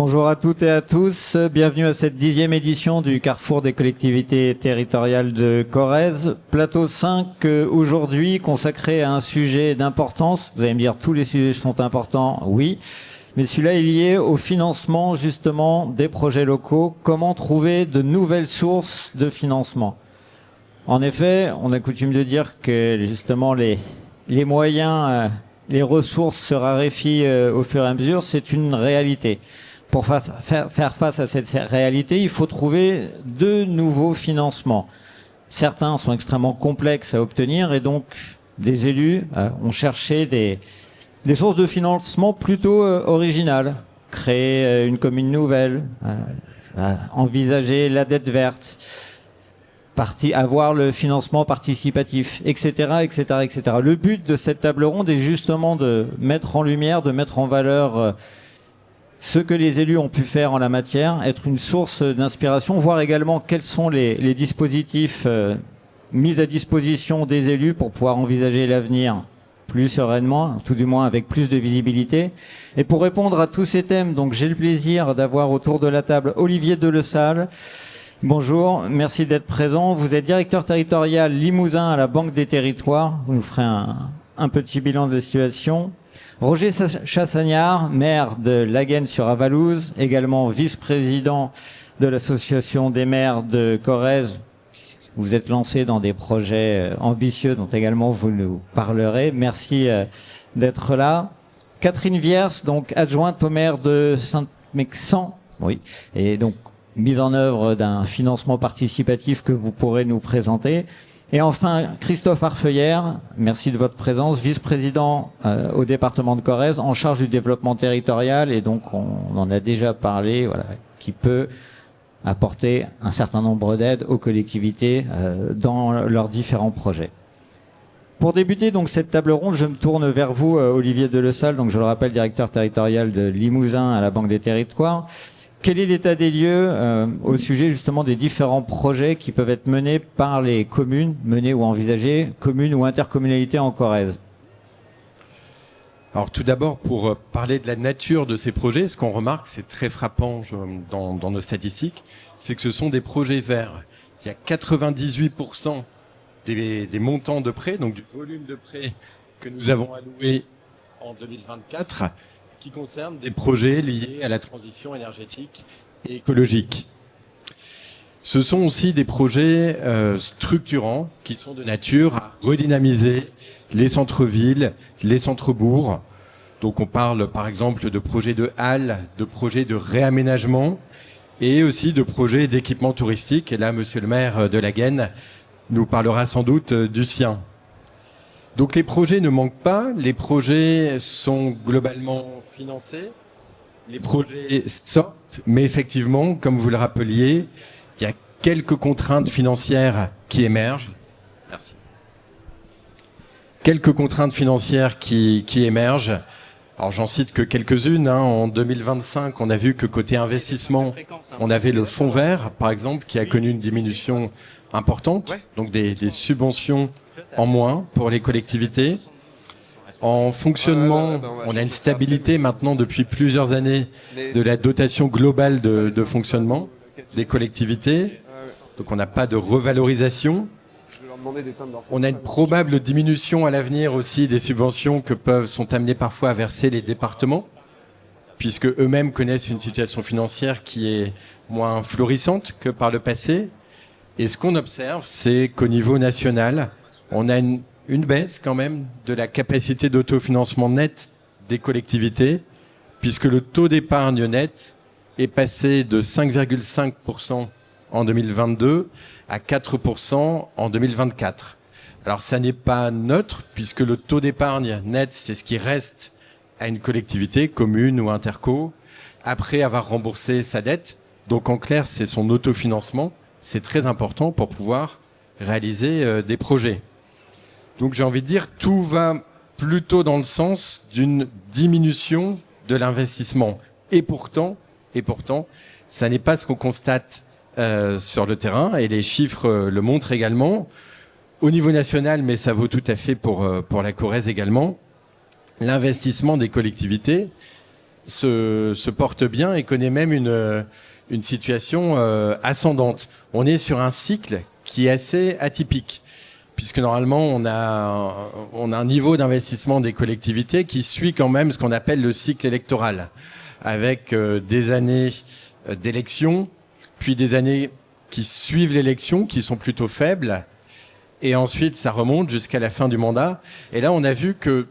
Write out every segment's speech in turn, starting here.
Bonjour à toutes et à tous, bienvenue à cette 10e édition du Carrefour des collectivités territoriales de Corrèze. Plateau 5 aujourd'hui consacré à un sujet d'importance. Vous allez me dire tous les sujets sont importants, oui. Mais celui-là est lié au financement justement des projets locaux. Comment trouver de nouvelles sources de financement? En effet, on a coutume de dire que justement les moyens, les ressources se raréfient au fur et à mesure. C'est une réalité. Pour faire face à cette réalité, il faut trouver de nouveaux financements. Certains sont extrêmement complexes à obtenir et donc des élus ont cherché des sources de financement plutôt originales. Créer une commune nouvelle, envisager la dette verte, avoir le financement participatif, etc., etc., etc. Le but de cette table ronde est justement de mettre en lumière, de mettre en valeur ce que les élus ont pu faire en la matière, être une source d'inspiration, voir également quels sont les dispositifs mis à disposition des élus pour pouvoir envisager l'avenir plus sereinement, tout du moins avec plus de visibilité. Et pour répondre à tous ces thèmes, donc j'ai le plaisir d'avoir autour de la table Olivier Delessal. Bonjour, merci d'être présent. Vous êtes directeur territorial Limousin à la Banque des Territoires. Vous nous ferez un petit bilan de la situation. Roger Chassagnard, maire de Laguenne-sur-Avalouse, également vice-président de l'association des maires de Corrèze. Vous êtes lancé dans des projets ambitieux dont également vous nous parlerez. Merci d'être là. Catherine Viers, donc adjointe au maire de Saint-Mexan, oui, et donc mise en œuvre d'un financement participatif que vous pourrez nous présenter. Et enfin, Christophe Arfeuillère, merci de votre présence, vice-président au département de Corrèze, en charge du développement territorial, et donc on en a déjà parlé, voilà, qui peut apporter un certain nombre d'aides aux collectivités dans leurs différents projets. Pour débuter donc cette table ronde, je me tourne vers vous, Olivier Delessal, donc je le rappelle, directeur territorial de Limousin à la Banque des Territoires. Quel est l'état des lieux au sujet justement des différents projets qui peuvent être menés par les communes, menés ou envisagés, communes ou intercommunalités en Corrèze? Alors tout d'abord, pour parler de la nature de ces projets, ce qu'on remarque, c'est très frappant dans nos statistiques, c'est que ce sont des projets verts. Il y a 98% des montants de prêts, donc du volume de prêts que nous avons alloué en 2024, qui concernent des projets liés à la transition énergétique et écologique. Ce sont aussi des projets structurants qui sont de nature à redynamiser les centres-villes, les centres-bourgs. Donc on parle par exemple de projets de halles, de projets de réaménagement et aussi de projets d'équipement touristique. Et là, monsieur le maire de Laguenne nous parlera sans doute du sien. Donc les projets ne manquent pas, les projets sont globalement financés, les projets sortent, mais effectivement, comme vous le rappeliez, il y a quelques contraintes financières qui émergent. Merci. Quelques contraintes financières qui émergent. Alors j'en cite que quelques-unes. En 2025, on a vu que côté investissement, on avait le fonds vert, par exemple, qui a connu une diminution importante, donc des subventions en moins pour les collectivités. En fonctionnement, on a une stabilité maintenant depuis plusieurs années de la dotation globale de fonctionnement des collectivités. Donc on n'a pas de revalorisation. On a une probable diminution à l'avenir aussi des subventions que sont amenés parfois à verser les départements, puisque eux-mêmes connaissent une situation financière qui est moins florissante que par le passé. Et ce qu'on observe, c'est qu'au niveau national, on a une baisse quand même de la capacité d'autofinancement net des collectivités, puisque le taux d'épargne net est passé de 5,5% en 2022 à 4% en 2024. Alors ça n'est pas neutre, puisque le taux d'épargne net, c'est ce qui reste à une collectivité, commune ou interco, après avoir remboursé sa dette. Donc en clair, c'est son autofinancement. C'est très important pour pouvoir réaliser des projets. Donc j'ai envie de dire, tout va plutôt dans le sens d'une diminution de l'investissement. Et pourtant, ça n'est pas ce qu'on constate sur le terrain, et les chiffres le montrent également. Au niveau national, mais ça vaut tout à fait pour la Corrèze également, l'investissement des collectivités se porte bien et connaît même une situation ascendante. On est sur un cycle qui est assez atypique, puisque normalement on a un niveau d'investissement des collectivités qui suit quand même ce qu'on appelle le cycle électoral, avec des années d'élection, puis des années qui suivent l'élection, qui sont plutôt faibles, et ensuite ça remonte jusqu'à la fin du mandat. Et là on a vu que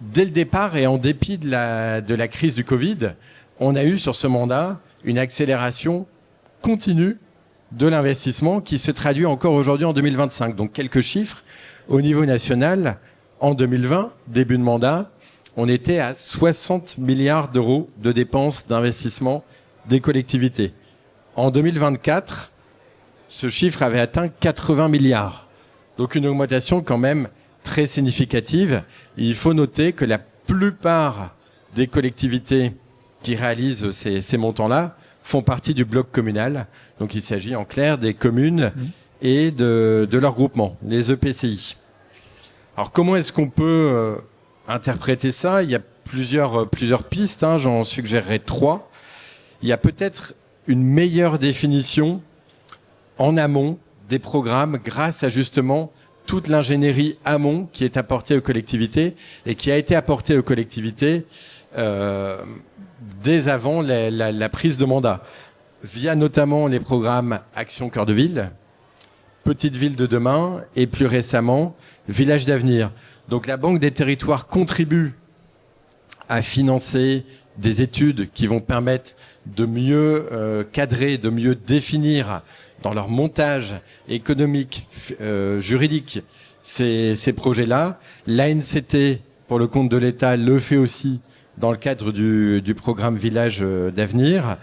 dès le départ, et en dépit de la crise du Covid, on a eu sur ce mandat une accélération continue de l'investissement qui se traduit encore aujourd'hui en 2025. Donc quelques chiffres. Au niveau national, en 2020, début de mandat, on était à 60 milliards d'euros de dépenses d'investissement des collectivités. En 2024, ce chiffre avait atteint 80 milliards. Donc une augmentation quand même très significative. Et il faut noter que la plupart des collectivités qui réalisent ces montants-là font partie du bloc communal. Donc il s'agit en clair des communes et de leurs groupements, les EPCI. Alors comment est-ce qu'on peut interpréter ça? Il y a plusieurs pistes, j'en suggérerai 3. Il y a peut-être une meilleure définition en amont des programmes grâce à justement toute l'ingénierie amont qui est apportée aux collectivités et qui a été apportée aux collectivités dès avant la prise de mandat, via notamment les programmes Action Cœur de Ville, Petite Ville de demain et plus récemment Village d'avenir. Donc la Banque des Territoires contribue à financer des études qui vont permettre de mieux cadrer, de mieux définir dans leur montage économique, juridique, ces projets-là. L'ANCT, pour le compte de l'État, le fait aussi dans le cadre du programme Village d'avenir.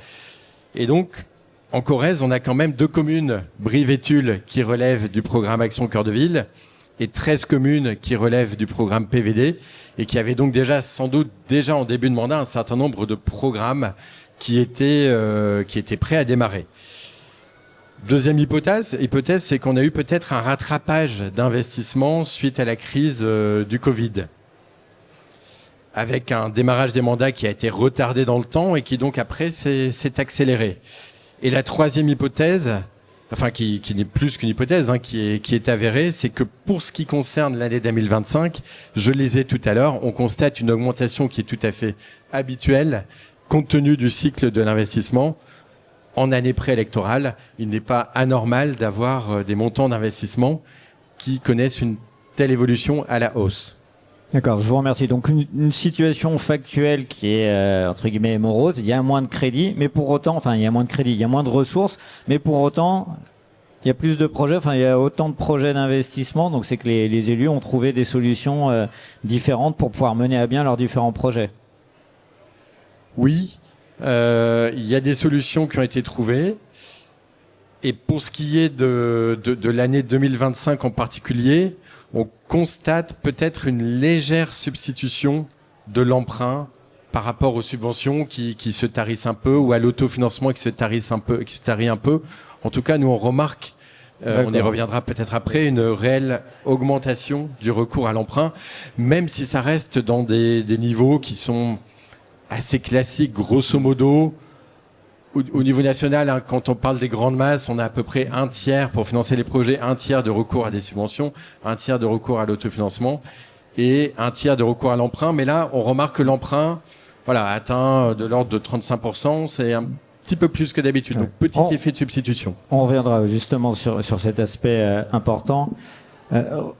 Et donc, en Corrèze, on a quand même 2 communes, Brive et Tulle, qui relèvent du programme Action Cœur de Ville, et 13 communes qui relèvent du programme PVD, et qui avaient donc sans doute déjà en début de mandat un certain nombre de programmes qui étaient prêts à démarrer. Deuxième hypothèse, c'est qu'on a eu peut-être un rattrapage d'investissement suite à la crise du Covid, avec un démarrage des mandats qui a été retardé dans le temps et qui donc après s'est accéléré. Et la troisième hypothèse, enfin qui n'est plus qu'une hypothèse, qui est avérée, c'est que pour ce qui concerne l'année 2025, je le disais tout à l'heure, on constate une augmentation qui est tout à fait habituelle, compte tenu du cycle de l'investissement. En année préélectorale, il n'est pas anormal d'avoir des montants d'investissement qui connaissent une telle évolution à la hausse. D'accord, je vous remercie. Donc une situation factuelle qui est entre guillemets morose, il y a moins de crédit, mais pour autant, enfin il y a moins de crédit, il y a moins de ressources, mais pour autant, il y a plus de projets, enfin il y a autant de projets d'investissement, donc c'est que les élus ont trouvé des solutions différentes pour pouvoir mener à bien leurs différents projets. Oui, il y a des solutions qui ont été trouvées. Et pour ce qui est de l'année 2025 en particulier, on constate peut-être une légère substitution de l'emprunt par rapport aux subventions qui se tarissent un peu, ou à l'autofinancement qui se tarit un peu. En tout cas, nous on remarque, on y reviendra peut-être après, une réelle augmentation du recours à l'emprunt, même si ça reste dans des niveaux qui sont assez classiques, grosso modo. Au niveau national, quand on parle des grandes masses, on a à peu près un tiers pour financer les projets, un tiers de recours à des subventions, un tiers de recours à l'autofinancement et un tiers de recours à l'emprunt. Mais là, on remarque que l'emprunt, atteint de l'ordre de 35%. C'est un petit peu plus que d'habitude. Donc, petit effet de substitution. On reviendra justement sur cet aspect important.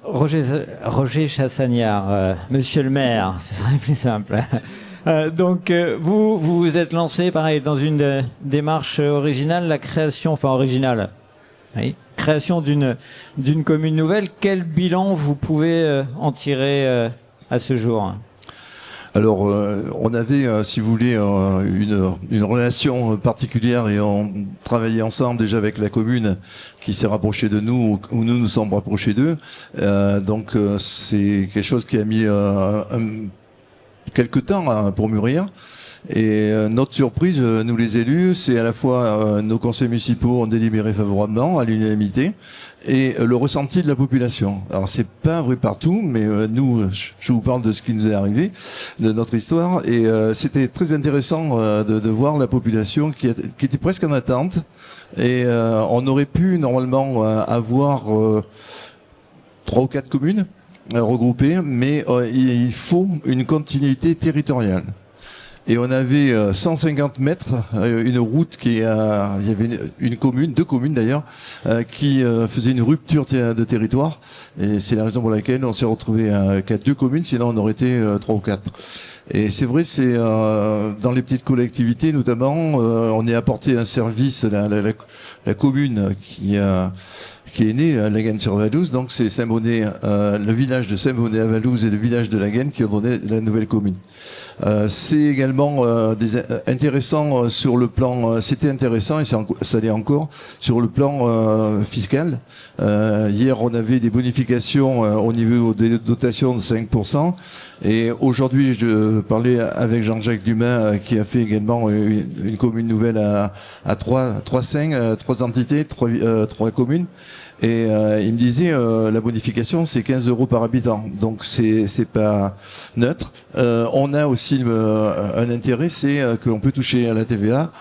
Roger Chassagnard, monsieur le maire, ce serait plus simple. Donc vous vous êtes lancé pareil dans une démarche originale, la création, création d'une commune nouvelle. Quel bilan vous pouvez en tirer à ce jour? Alors, on avait, si vous voulez, une relation particulière et on travaillait ensemble déjà avec la commune qui s'est rapprochée de nous, ou nous nous sommes rapprochés d'eux. Donc, c'est quelque chose qui a mis quelques temps pour mûrir. Et notre surprise, nous les élus, c'est à la fois nos conseils municipaux ont délibéré favorablement à l'unanimité et le ressenti de la population. Alors c'est pas vrai partout, mais nous, je vous parle de ce qui nous est arrivé, de notre histoire, et c'était très intéressant de voir la population qui était presque en attente. Et on aurait pu normalement avoir 3 ou 4 communes regroupées, mais il faut une continuité territoriale. Et on avait 150 mètres, une route il y avait une commune, 2 communes d'ailleurs, qui faisait une rupture de territoire. Et c'est la raison pour laquelle on s'est retrouvé qu'à 2 communes, sinon on aurait été 3 ou 4. Et c'est vrai, c'est dans les petites collectivités notamment, on est apporté un service, la commune qui est née à Laguenne-sur-Valouse, donc c'est Saint-Bonnet, le village de Saint-Bonnet-à-Valouse et le village de Laguenne qui ont donné la nouvelle commune. C'est également intéressant sur le plan, c'était intéressant et ça l'est encore sur le plan fiscal. Hier, on avait des bonifications au niveau des dotations de 5%. Et aujourd'hui, je parlais avec Jean-Jacques Dumas qui a fait également une commune nouvelle à 3 entités, 3 communes. Et il me disait la bonification c'est 15 € par habitant, donc c'est pas neutre. On a aussi un intérêt, c'est qu'on peut toucher à la TVA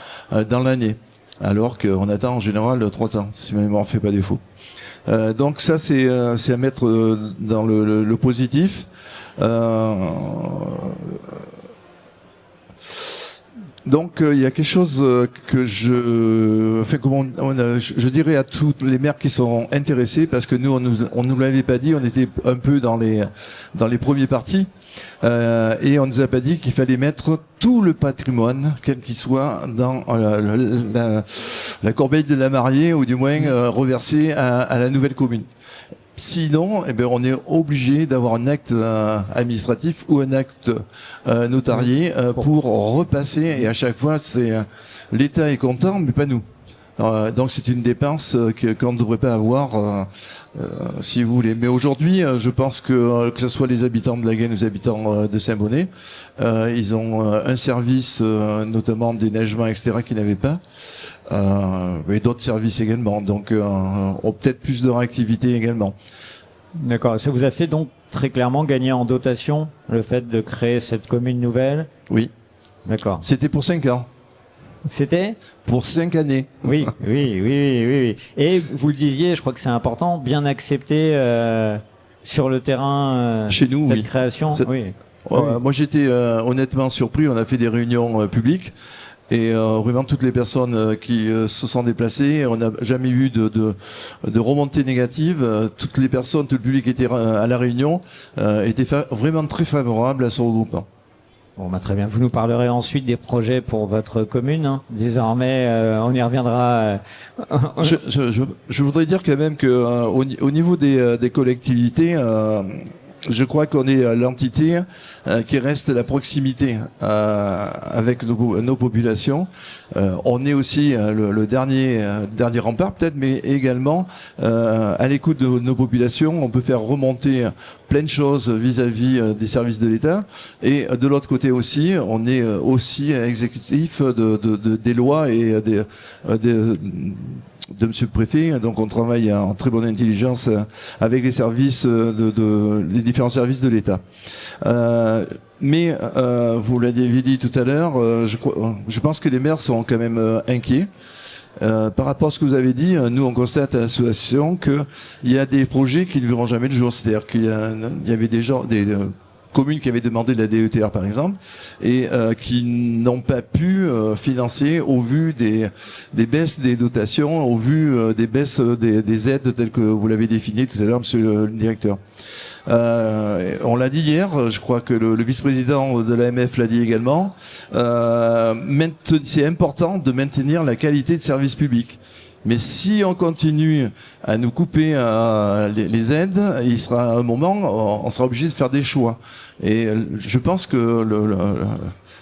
dans l'année, alors qu'on attend en général 3 ans, si ma mémoire ne fait pas défaut. Donc ça c'est à mettre dans le positif. Donc il y a quelque chose que je dirais à tous les maires qui sont intéressés, parce que nous on nous l'avait pas dit, on était un peu dans les premiers partis, et on nous a pas dit qu'il fallait mettre tout le patrimoine, quel qu'il soit, dans la corbeille de la mariée, ou du moins reversé à la nouvelle commune. Sinon, eh bien, on est obligé d'avoir un acte administratif ou un acte notarié pour repasser. Et à chaque fois, l'État est content, mais pas nous. Donc c'est une dépense qu'on ne devrait pas avoir, si vous voulez. Mais aujourd'hui, je pense que ce soit les habitants de Laguenne ou les habitants de Saint-Bonnet, ils ont un service, notamment des neigements, etc., qu'ils n'avaient pas. Et d'autres services également, donc ont peut-être plus de réactivité également. D'accord, ça vous a fait donc très clairement gagner en dotation, le fait de créer cette commune nouvelle? Oui. D'accord. C'était pour 5 ans. C'était? Pour 5 années. Oui. Et vous le disiez, je crois que c'est important, bien accepté sur le terrain chez nous, cette oui. création. Oui. Moi j'étais honnêtement surpris, on a fait des réunions publiques. Et vraiment toutes les personnes qui se sont déplacées, on n'a jamais eu de remontée négative. Toutes les personnes, tout le public qui était à la réunion était vraiment très favorable à ce regroupement. Bon, bah, très bien. Vous nous parlerez ensuite des projets pour votre commune. Hein. Désormais, on y reviendra. Je voudrais dire quand même que au niveau des collectivités, je crois qu'on est l'entité qui reste la proximité avec nos populations. On est aussi le dernier rempart peut-être, mais également à l'écoute de nos populations. On peut faire remonter plein de choses vis-à-vis des services de l'État. Et de l'autre côté aussi, on est aussi exécutif des lois et de Monsieur le Préfet, donc on travaille en très bonne intelligence avec les services les différents services de l'État. Mais vous l'aviez dit tout à l'heure, je pense que les maires sont quand même inquiets. Par rapport à ce que vous avez dit, nous on constate à l'association qu'il y a des projets qui ne verront jamais le jour. C'est-à-dire qu'il y avait des communes qui avaient demandé de la DETR par exemple et qui n'ont pas pu financer au vu des baisses des dotations, au vu des baisses des aides telles que vous l'avez défini tout à l'heure, monsieur le directeur. On l'a dit hier, je crois que le vice-président de l'AMF l'a dit également, c'est important de maintenir la qualité de service public. Mais si on continue à nous couper les aides, il sera un moment, on sera obligé de faire des choix. Et je pense que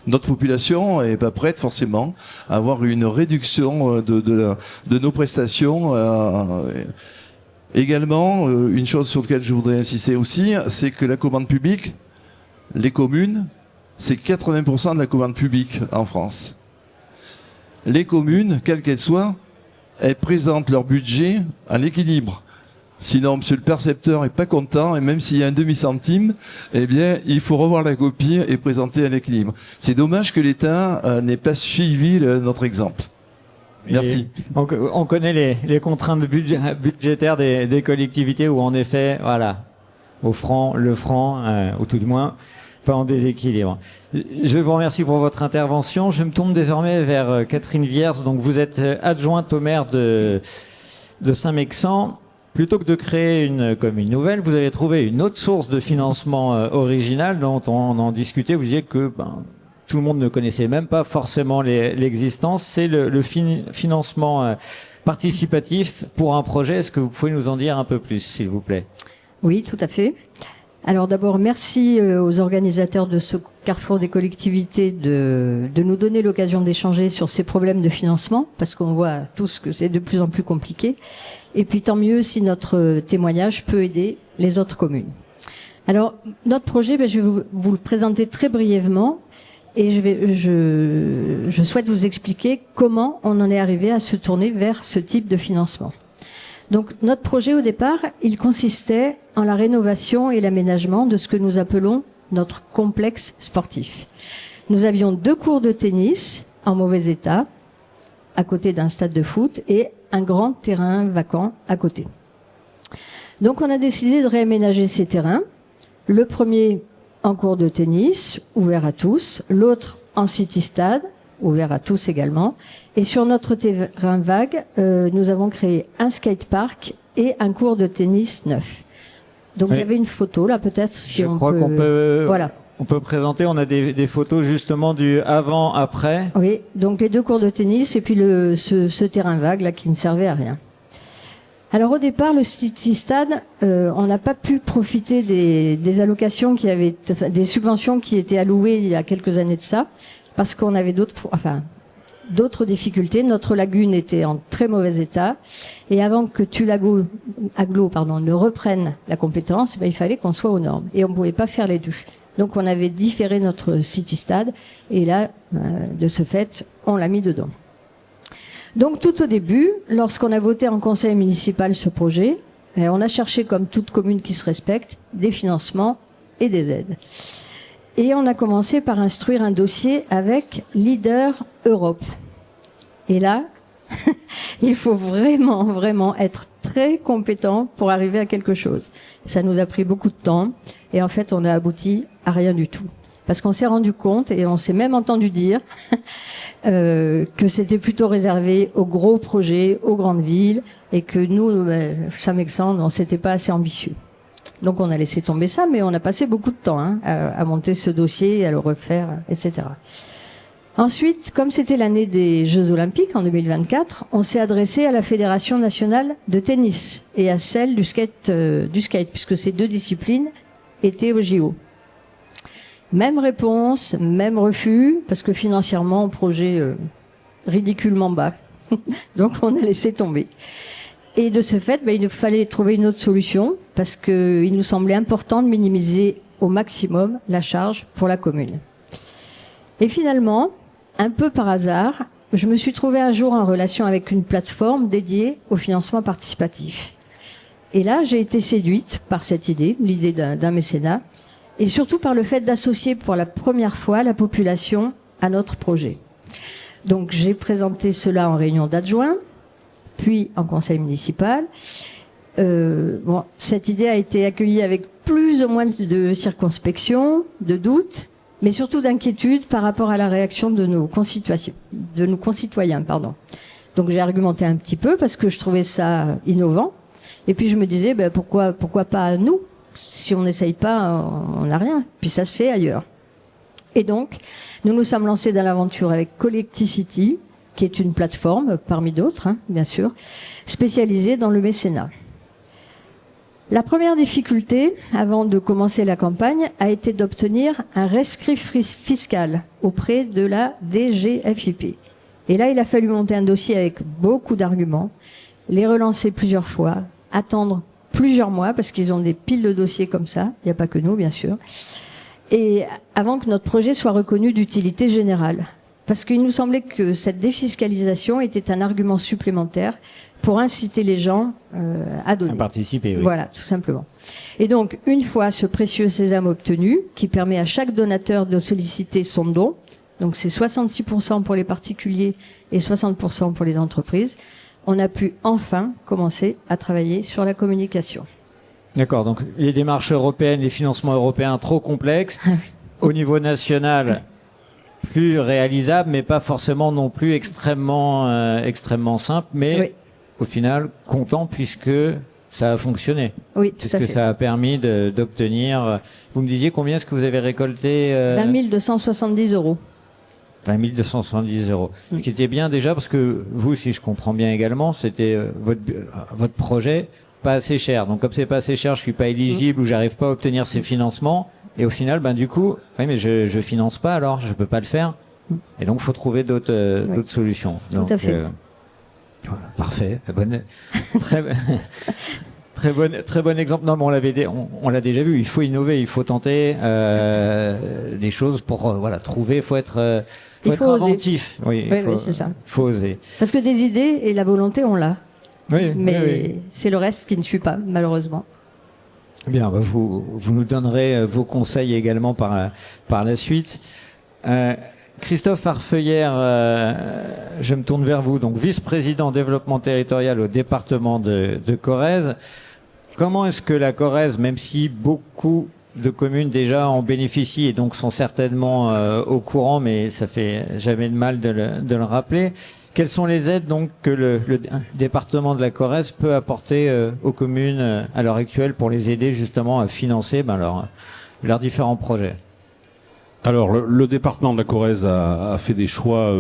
notre population est pas prête forcément à avoir une réduction de nos prestations. Également, une chose sur laquelle je voudrais insister aussi, c'est que la commande publique, les communes, c'est 80% de la commande publique en France. Les communes, quelles qu'elles soient, elles présentent leur budget à l'équilibre. Sinon, monsieur le percepteur est pas content, et même s'il y a un demi-centime, eh bien, il faut revoir la copie et présenter à l'équilibre. C'est dommage que l'État n'ait pas suivi notre exemple. Merci. On connaît les contraintes budgétaires des collectivités où, en effet, voilà, au franc, le franc, ou tout du moins, pas en déséquilibre. Je vous remercie pour votre intervention. Je me tourne désormais vers Catherine Vierce. Donc, vous êtes adjointe au maire de Saint-Mexant. Plutôt que de créer une commune nouvelle, vous avez trouvé une autre source de financement originale dont on en discutait. Vous disiez que tout le monde ne connaissait même pas forcément l'existence. C'est le financement participatif pour un projet. Est-ce que vous pouvez nous en dire un peu plus, s'il vous plaît? Oui, tout à fait. Alors d'abord, merci aux organisateurs de ce Carrefour des collectivités de nous donner l'occasion d'échanger sur ces problèmes de financement, parce qu'on voit tous que c'est de plus en plus compliqué. Et puis tant mieux si notre témoignage peut aider les autres communes. Alors notre projet, je vais vous le présenter très brièvement, et je souhaite vous expliquer comment on en est arrivé à se tourner vers ce type de financement. Donc notre projet au départ, il consistait en la rénovation et l'aménagement de ce que nous appelons notre complexe sportif. Nous avions 2 cours de tennis en mauvais état, à côté d'un stade de foot, et un grand terrain vacant à côté. Donc on a décidé de réaménager ces terrains. Le premier en cours de tennis, ouvert à tous, l'autre en city-stade, ouvert à tous également. Et sur notre terrain vague, nous avons créé un skatepark et un cours de tennis neuf. Donc, oui. Il y avait une photo, là, peut-être, si on peut... Je crois qu'on peut... Voilà. On peut présenter, on a des photos justement du avant-après. Oui, donc les 2 cours de tennis et puis ce terrain vague, là, qui ne servait à rien. Alors, au départ, le City Stade, on n'a pas pu profiter des allocations des subventions qui étaient allouées il y a quelques années de ça, parce qu'on avait d'autres difficultés. Notre lagune était en très mauvais état. Et avant que Tulaglo ne reprenne la compétence, il fallait qu'on soit aux normes. Et on ne pouvait pas faire les deux. Donc on avait différé notre City Stade. Et là, de ce fait, on l'a mis dedans. Donc tout au début, lorsqu'on a voté en conseil municipal ce projet, on a cherché, comme toute commune qui se respecte, des financements et des aides. Et on a commencé par instruire un dossier avec Leader Europe. Et là, il faut vraiment être très compétent pour arriver à quelque chose. Ça nous a pris beaucoup de temps. Et en fait, on a abouti à rien du tout. Parce qu'on s'est rendu compte, et on s'est même entendu dire, que c'était plutôt réservé aux gros projets, aux grandes villes, et que nous, Saint-Mexant, on s'était pas assez ambitieux. Donc on a laissé tomber ça, mais on a passé beaucoup de temps à monter ce dossier, à le refaire, etc. Ensuite, comme c'était l'année des Jeux Olympiques en 2024, on s'est adressé à la Fédération nationale de tennis et à celle du skate, puisque ces 2 disciplines étaient au JO. Même réponse, même refus, parce que financièrement, projet ridiculement bas. Donc on a laissé tomber. Et de ce fait, il nous fallait trouver une autre solution, parce qu'il nous semblait important de minimiser au maximum la charge pour la commune. Et finalement, un peu par hasard, je me suis trouvée un jour en relation avec une plateforme dédiée au financement participatif. Et là, j'ai été séduite par cette idée, l'idée d'un mécénat, et surtout par le fait d'associer pour la première fois la population à notre projet. Donc j'ai présenté cela en réunion d'adjoints, puis en conseil municipal. Cette idée a été accueillie avec plus ou moins de circonspection, de doute, mais surtout d'inquiétude par rapport à la réaction de nos concitoyens. Donc j'ai argumenté un petit peu parce que je trouvais ça innovant. Et puis je me disais, pourquoi pas nous? Si on n'essaye pas, on n'a rien. Puis ça se fait ailleurs. Et donc, nous nous sommes lancés dans l'aventure avec Collecticity, qui est une plateforme, parmi d'autres, bien sûr, spécialisée dans le mécénat. La première difficulté, avant de commencer la campagne, a été d'obtenir un rescrit fiscal auprès de la DGFiP. Et là, il a fallu monter un dossier avec beaucoup d'arguments, les relancer plusieurs fois, attendre plusieurs mois, parce qu'ils ont des piles de dossiers comme ça, il n'y a pas que nous, bien sûr. et avant que notre projet soit reconnu d'utilité générale. Parce qu'il nous semblait que cette défiscalisation était un argument supplémentaire pour inciter les gens à donner. À participer, oui. Voilà, tout simplement. Et donc, une fois ce précieux sésame obtenu, qui permet à chaque donateur de solliciter son don, donc c'est 66% pour les particuliers et 60% pour les entreprises, on a pu enfin commencer à travailler sur la communication. D'accord, donc les démarches européennes, les financements européens trop complexes, au niveau national plus réalisable, mais pas forcément non plus extrêmement simple, mais Oui. au final content puisque ça a fonctionné. Oui, tout à Puisque fait. ça a permis d'obtenir. Vous me disiez combien est-ce que vous avez récolté 20 270 €. 20 270 €. Ce qui était bien déjà parce que vous, si je comprends bien également, c'était votre projet pas assez cher. Donc comme c'est pas assez cher, je suis pas éligible ou j'arrive pas à obtenir ces financements. Et au final, ben du coup, oui, mais je finance pas alors, je peux pas le faire. Et donc faut trouver d'autres solutions. Tout à fait. Voilà, parfait. Très bon exemple. Non, mais on l'a déjà vu. Il faut innover, il faut tenter des choses pour trouver. Il faut être oser. inventif. Oui, Oui, c'est ça. Faut oser. Parce que des idées et la volonté, on l'a. Oui, Mais oui. c'est le reste qui ne suit pas, malheureusement. Bien, bah, vous nous donnerez vos conseils également par la suite. Christophe Farfeuillère, je me tourne vers vous, donc vice-président développement territorial au département de Corrèze. Comment est-ce que la Corrèze, même si beaucoup de communes déjà en bénéficient et donc sont certainement au courant, mais ça fait jamais de mal de le rappeler, quelles sont les aides donc que le département de la Corrèze peut apporter aux communes à l'heure actuelle pour les aider justement à financer leurs différents projets? Alors, le département de la Corrèze a fait des choix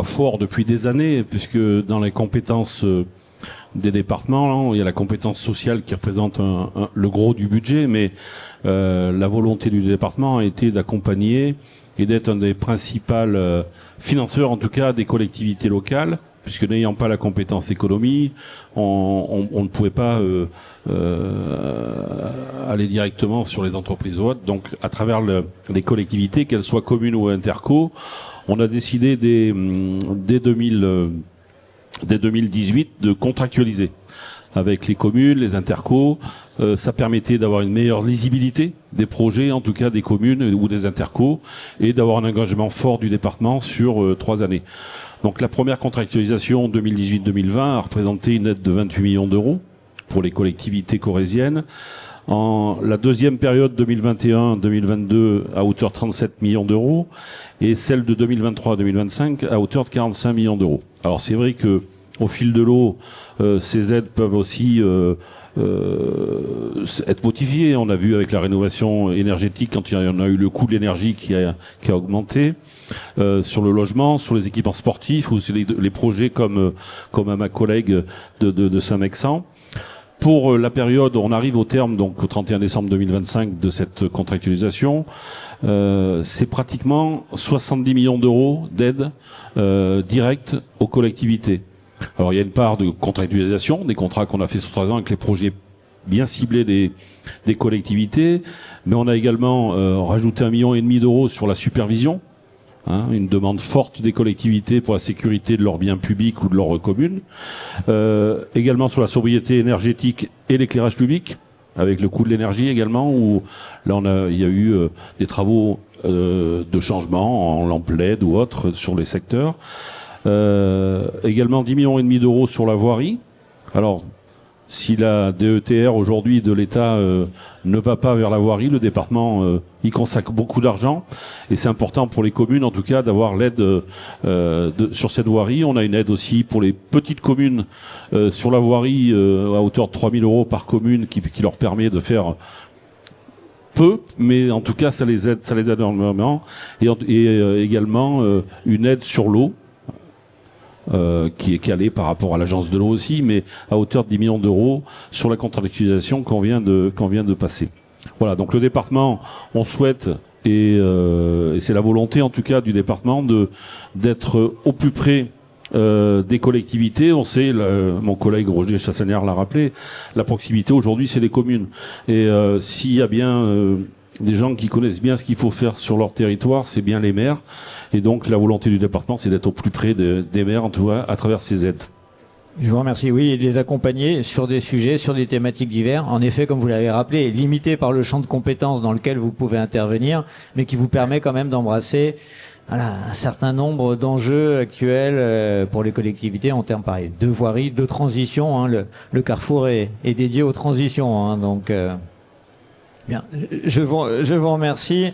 forts depuis des années, puisque dans les compétences des départements, il y a la compétence sociale qui représente le gros du budget, mais la volonté du département a été d'accompagner et d'être un des principaux financeurs, en tout cas, des collectivités locales, puisque n'ayant pas la compétence économie, on ne pouvait pas aller directement sur les entreprises ou autres. Donc, à travers les collectivités, qu'elles soient communes ou interco, on a décidé dès 2018 de contractualiser avec les communes, les intercos. Ça permettait d'avoir une meilleure lisibilité des projets, en tout cas des communes ou des intercos, et d'avoir un engagement fort du département sur 3 années. Donc la première contractualisation 2018-2020 a représenté une aide de 28 millions d'euros pour les collectivités corréziennes. En la deuxième période 2021-2022 à hauteur de 37 millions d'euros et celle de 2023-2025 à hauteur de 45 millions d'euros. Alors c'est vrai que au fil de l'eau, ces aides peuvent aussi être motiviées. On a vu avec la rénovation énergétique, quand il y en a eu le coût de l'énergie qui a augmenté, sur le logement, sur les équipements sportifs ou sur les projets comme à ma collègue de Saint-Mexan. Pour la période, on arrive au terme, donc au 31 décembre 2025 de cette contractualisation. C'est pratiquement 70 millions d'euros d'aide directe aux collectivités. Alors il y a une part de contractualisation, des contrats qu'on a fait sur 3 ans avec les projets bien ciblés des collectivités, mais on a également rajouté 1,5 million d'euros sur la supervision, une demande forte des collectivités pour la sécurité de leurs biens publics ou de leurs communes, également sur la sobriété énergétique et l'éclairage public, avec le coût de l'énergie également, où là il y a eu des travaux de changement en lampes LED ou autres sur les secteurs. Également 10,5 millions d'euros sur la voirie. Alors, si la DETR aujourd'hui de l'État ne va pas vers la voirie, le département y consacre beaucoup d'argent et c'est important pour les communes en tout cas d'avoir l'aide sur cette voirie. On a une aide aussi pour les petites communes sur la voirie à hauteur de 3 000 euros par commune qui leur permet de faire peu, mais en tout cas ça les aide énormément et également une aide sur l'eau. Qui est calé par rapport à l'agence de l'eau aussi, mais à hauteur de 10 millions d'euros sur la contractualisation qu'on vient de passer. Voilà, donc le département, on souhaite, et c'est la volonté en tout cas du département, d'être au plus près des collectivités. On sait, mon collègue Roger Chassagnard l'a rappelé, la proximité aujourd'hui c'est les communes. Et s'il y a bien des gens qui connaissent bien ce qu'il faut faire sur leur territoire, c'est bien les maires. Et donc la volonté du département, c'est d'être au plus près des maires, en tout cas, à travers ces aides. Je vous remercie. Oui, et de les accompagner sur des sujets, sur des thématiques diverses. En effet, comme vous l'avez rappelé, limité par le champ de compétences dans lequel vous pouvez intervenir, mais qui vous permet quand même d'embrasser un certain nombre d'enjeux actuels pour les collectivités en termes pareil de voirie, de transition. Hein. Le Carrefour est dédié aux transitions. Hein, donc, bien. Je vous remercie.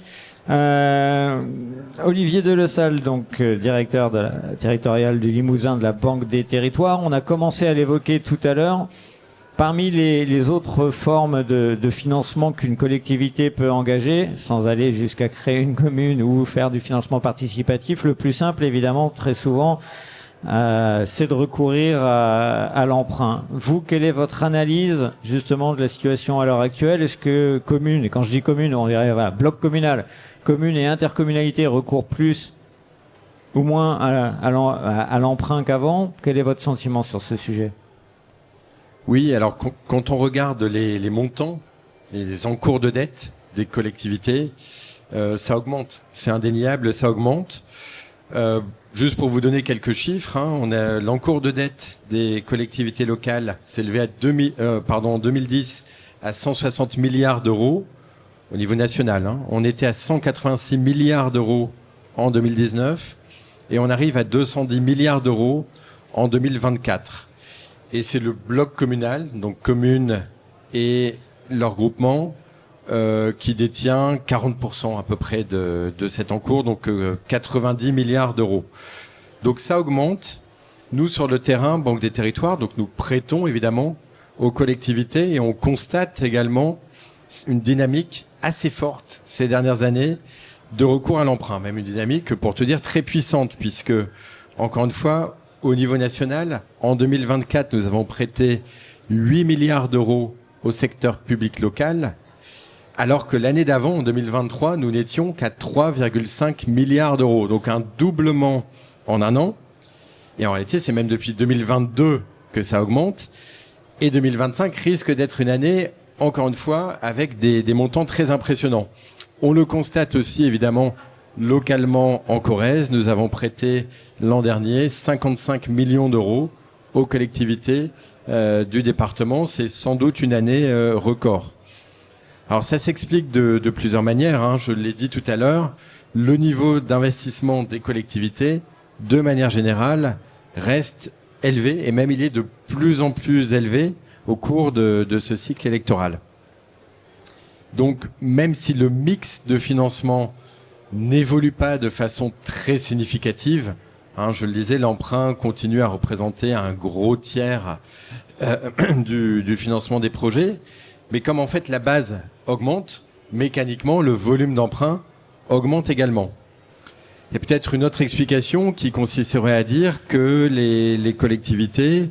Olivier Delessal, donc directeur de la territoriale du Limousin de la Banque des Territoires. On a commencé à l'évoquer tout à l'heure. Parmi les autres formes de financement qu'une collectivité peut engager, sans aller jusqu'à créer une commune ou faire du financement participatif, le plus simple, évidemment, très souvent, c'est de recourir à l'emprunt. Vous, quelle est votre analyse justement de la situation à l'heure actuelle? Est-ce que commune, et quand je dis commune, on dirait voilà, bloc communal, commune et intercommunalité recourent plus ou moins à l'emprunt qu'avant? Quel est votre sentiment sur ce sujet? Oui, alors quand on regarde les montants, les encours de dette des collectivités, ça augmente. C'est indéniable, ça augmente. Juste pour vous donner quelques chiffres, hein, on a l'encours de dette des collectivités locales s'est élevé en 2010 à 160 milliards d'euros au niveau national. Hein. On était à 186 milliards d'euros en 2019 et on arrive à 210 milliards d'euros en 2024. Et c'est le bloc communal, donc communes et leurs groupements, qui détient 40% à peu près de cet encours, donc 90 milliards d'euros. Donc ça augmente. Nous, sur le terrain, Banque des Territoires, donc nous prêtons évidemment aux collectivités et on constate également une dynamique assez forte ces dernières années de recours à l'emprunt, même une dynamique, pour te dire, très puissante, puisque, encore une fois, au niveau national, en 2024, nous avons prêté 8 milliards d'euros au secteur public local, alors que l'année d'avant, en 2023, nous n'étions qu'à 3,5 milliards d'euros. Donc un doublement en un an. Et en réalité, c'est même depuis 2022 que ça augmente. Et 2025 risque d'être une année, encore une fois, avec des montants très impressionnants. On le constate aussi, évidemment, localement en Corrèze. Nous avons prêté l'an dernier 55 millions d'euros aux collectivités du département. C'est sans doute une année record. Alors ça s'explique de plusieurs manières, hein. Je l'ai dit tout à l'heure, le niveau d'investissement des collectivités, de manière générale, reste élevé et même il est de plus en plus élevé au cours de ce cycle électoral. Donc même si le mix de financement n'évolue pas de façon très significative, hein, je le disais, l'emprunt continue à représenter un gros tiers du financement des projets. Mais comme en fait la base augmente, mécaniquement, le volume d'emprunt augmente également. Il y a peut-être une autre explication qui consisterait à dire que les collectivités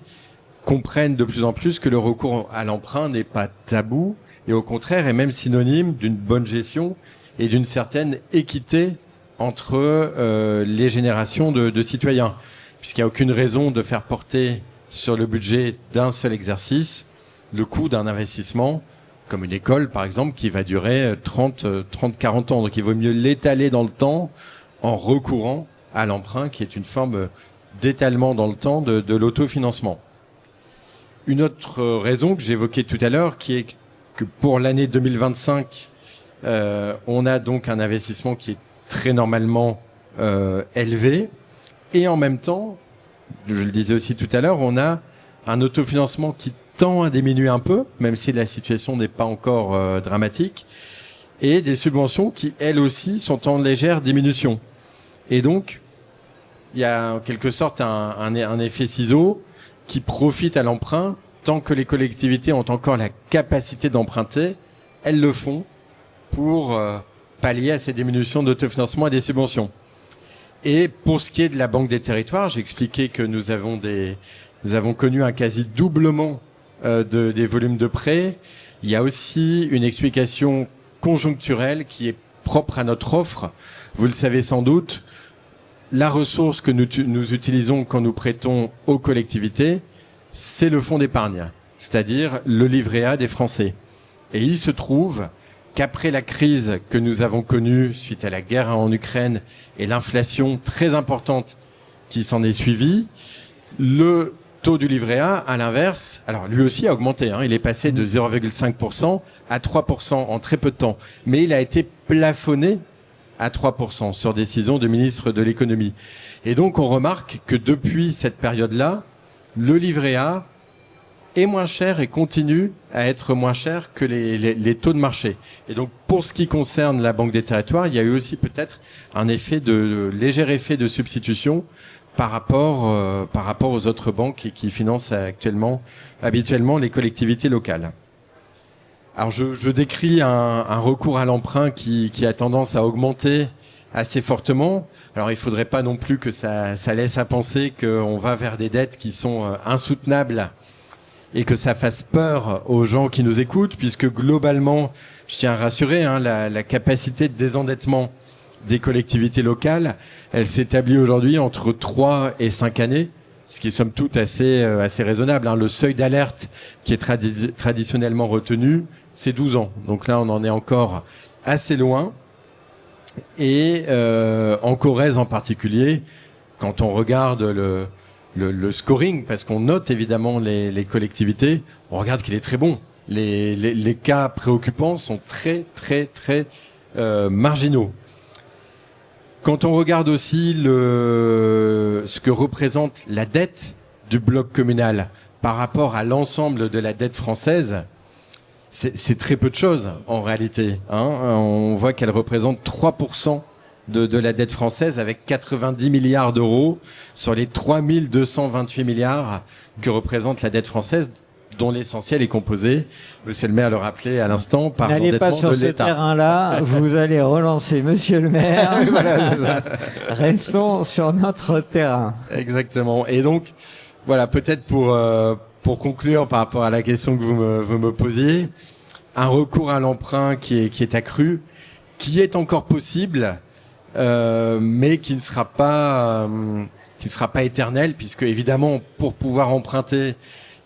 comprennent de plus en plus que le recours à l'emprunt n'est pas tabou et au contraire est même synonyme d'une bonne gestion et d'une certaine équité entre les générations de citoyens. Puisqu'il n'y a aucune raison de faire porter sur le budget d'un seul exercice le coût d'un investissement, comme une école par exemple, qui va durer 30-40 ans. Donc il vaut mieux l'étaler dans le temps en recourant à l'emprunt, qui est une forme d'étalement dans le temps de l'autofinancement. Une autre raison que j'évoquais tout à l'heure, qui est que pour l'année 2025, on a donc un investissement qui est très normalement élevé, et en même temps, je le disais aussi tout à l'heure, on a un autofinancement qui tend à diminuer un peu, même si la situation n'est pas encore dramatique, et des subventions qui, elles aussi, sont en légère diminution. Et donc, il y a en quelque sorte un effet ciseau qui profite à l'emprunt. Tant que les collectivités ont encore la capacité d'emprunter, elles le font pour pallier à ces diminutions d'autofinancement et des subventions. Et pour ce qui est de la Banque des Territoires, j'ai expliqué que nous avons connu un quasi-doublement des volumes de prêts. Il y a aussi une explication conjoncturelle qui est propre à notre offre. Vous le savez sans doute, la ressource que nous utilisons quand nous prêtons aux collectivités, c'est le fonds d'épargne, c'est-à-dire le livret A des Français. Et il se trouve qu'après la crise que nous avons connue suite à la guerre en Ukraine et l'inflation très importante qui s'en est suivie, le taux du livret A, à l'inverse, alors lui aussi a augmenté. Il est passé de 0,5% à 3% en très peu de temps. Mais il a été plafonné à 3% sur décision du ministre de l'économie. Et donc on remarque que depuis cette période-là, le livret A est moins cher et continue à être moins cher que les taux de marché. Et donc, pour ce qui concerne la Banque des Territoires, il y a eu aussi peut-être un léger effet de substitution par rapport aux autres banques qui financent habituellement les collectivités locales. Alors, je décris un recours à l'emprunt qui a tendance à augmenter assez fortement. Alors, il faudrait pas non plus que ça laisse à penser qu'on va vers des dettes qui sont insoutenables et que ça fasse peur aux gens qui nous écoutent, puisque globalement, je tiens à rassurer, la capacité de désendettement des collectivités locales, elle s'établit aujourd'hui entre 3 et 5 années, ce qui est somme toute assez raisonnable. Le seuil d'alerte qui est traditionnellement retenu, c'est 12 ans. Donc là, on en est encore assez loin. Et en Corrèze en particulier, quand on regarde le scoring, parce qu'on note évidemment les collectivités, on regarde qu'il est très bon. Les cas préoccupants sont très marginaux. Quand on regarde aussi ce que représente la dette du bloc communal par rapport à l'ensemble de la dette française, c'est très peu de choses en réalité. On voit qu'elle représente 3% de la dette française, avec 90 milliards d'euros sur les 3228 milliards que représente la dette française, dont l'essentiel est composé, monsieur le maire le rappelait à l'instant, par l'endettement de l'État. N'allez pas sur ce terrain-là, vous allez relancer monsieur le maire. Voilà, c'est ça. Restons sur notre terrain. Exactement. Et donc, voilà, peut-être pour conclure par rapport à la question que vous me posiez, un recours à l'emprunt qui est accru, qui est encore possible, mais qui ne sera pas éternel, puisque évidemment, pour pouvoir emprunter,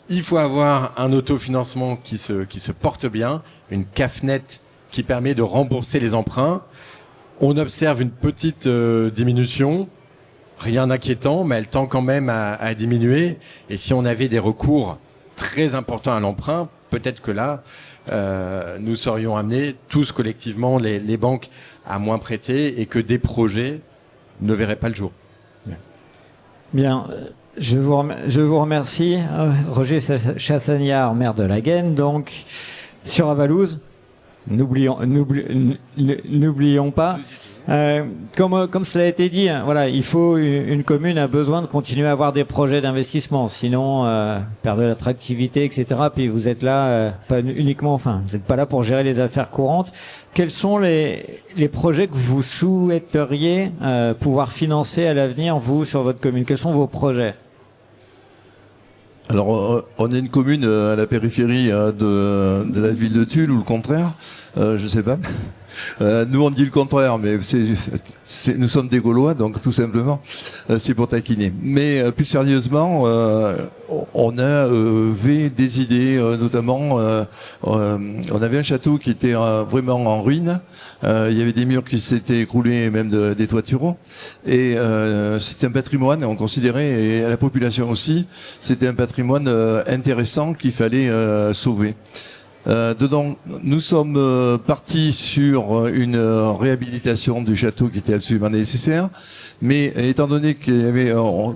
il faut avoir un autofinancement qui se porte bien, une CAFNet qui permet de rembourser les emprunts. On observe une petite diminution, rien d'inquiétant, mais elle tend quand même à diminuer. Et si on avait des recours très importants à l'emprunt, peut-être que là, nous serions amenés tous collectivement, les banques, à moins prêter, et que des projets ne verraient pas le jour. Bien. Je vous remercie. Roger Chassagnard, maire de la Gaine, donc, sur Avalouz. N'oublions pas. Comme cela a été dit, voilà, il faut une commune a besoin de continuer à avoir des projets d'investissement, sinon perdre de l'attractivité, etc. Puis vous êtes là, pas uniquement, enfin, vous n'êtes pas là pour gérer les affaires courantes. Quels sont les projets que vous souhaiteriez pouvoir financer à l'avenir, vous, sur votre commune? Quels sont vos projets? Alors, on est une commune à la périphérie de la ville de Tulle, ou le contraire, je sais pas. Nous, on dit le contraire, mais nous sommes des Gaulois, donc tout simplement, c'est pour taquiner. Mais plus sérieusement, on avait des idées, notamment, on avait un château qui était vraiment en ruine. Il y avait des murs qui s'étaient écroulés, même des toiturons. Et c'était un patrimoine, on considérait, et à la population aussi, c'était un patrimoine intéressant qu'il fallait sauver. Dedans, nous sommes partis sur une réhabilitation du château qui était absolument nécessaire, mais étant donné qu'il y avait,